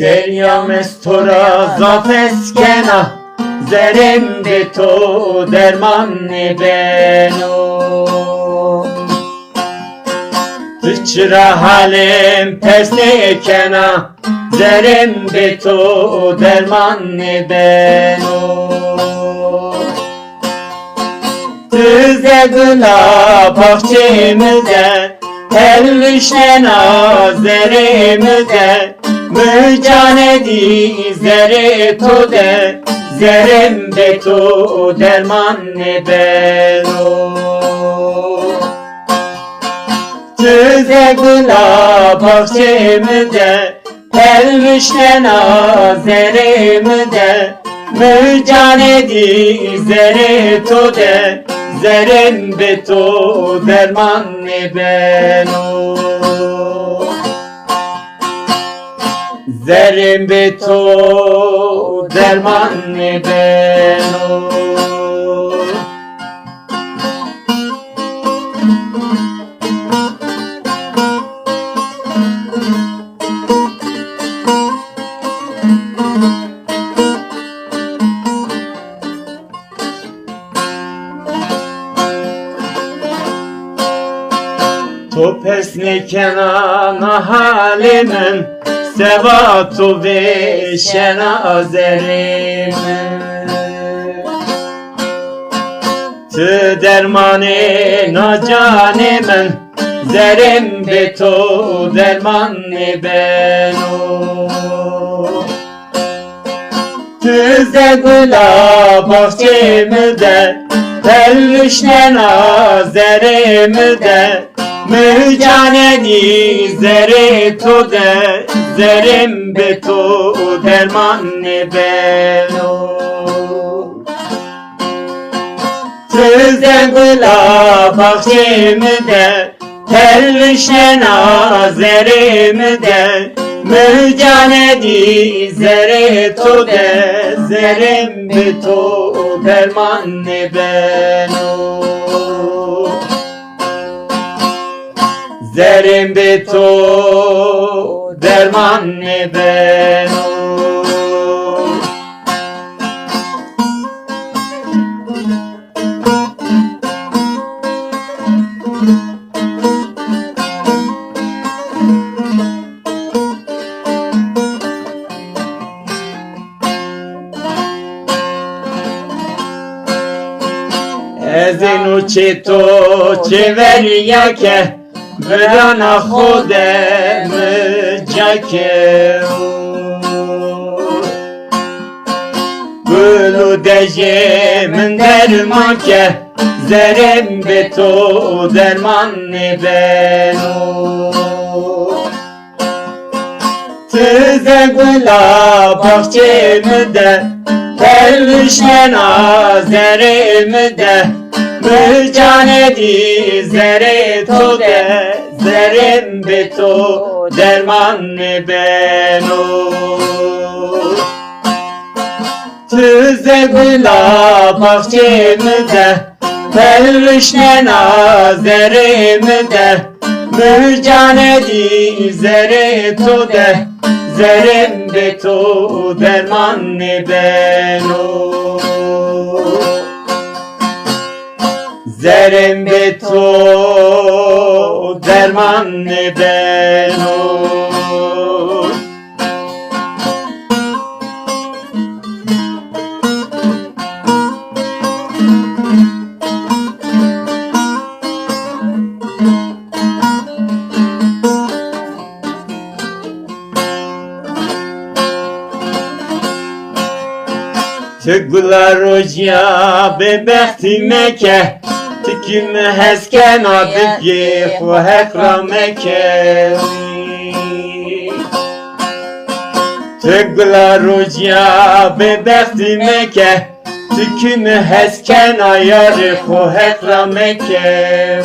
دریا مستورا زافسکنا زرم به تو درمان بنو چرا حالم پرسه کنا زرم به تو درمان بنو Tüze gula bahçemize Pervişne nazerimize Mücanedi zere to de Zerem be to derman bero Tüze gula bahçemize Pervişne nazerimize Mücanedi zere to de Zerem be to derman beno Zerem be to derman beno To pesne kenana halimin Sevatu ve şenazerimin Tı dermane nacanimin Zerem beto derman beno Tüze gula bahçemde Pervişne nazeremde Mücanedi zere to de Zerem be to derman beno Tüze gula bahçemde Pervişne nazeremde Mücanedi zere to de Zerem be to derman beno Zerem be to derman beno Ezinu çeto çeveriya ke Verana خودم جاکه گلو دجه من درمان که زرم به تو درمان بنو تزه گلا bahçe مده پرشن آزرم ده Mücanedi zere to de Zerem be to derman beno Tüze gula bahçemde Pervişne nazeremde Mücanedi zere to de Zerem be to derman beno Zerem be to derman beno Tıglar oca bebektime ke Tüküm hesken adıp ye Fu hekrameke Tıglar oca bebektime ke Tüküm hesken ayarı Fu hekrameke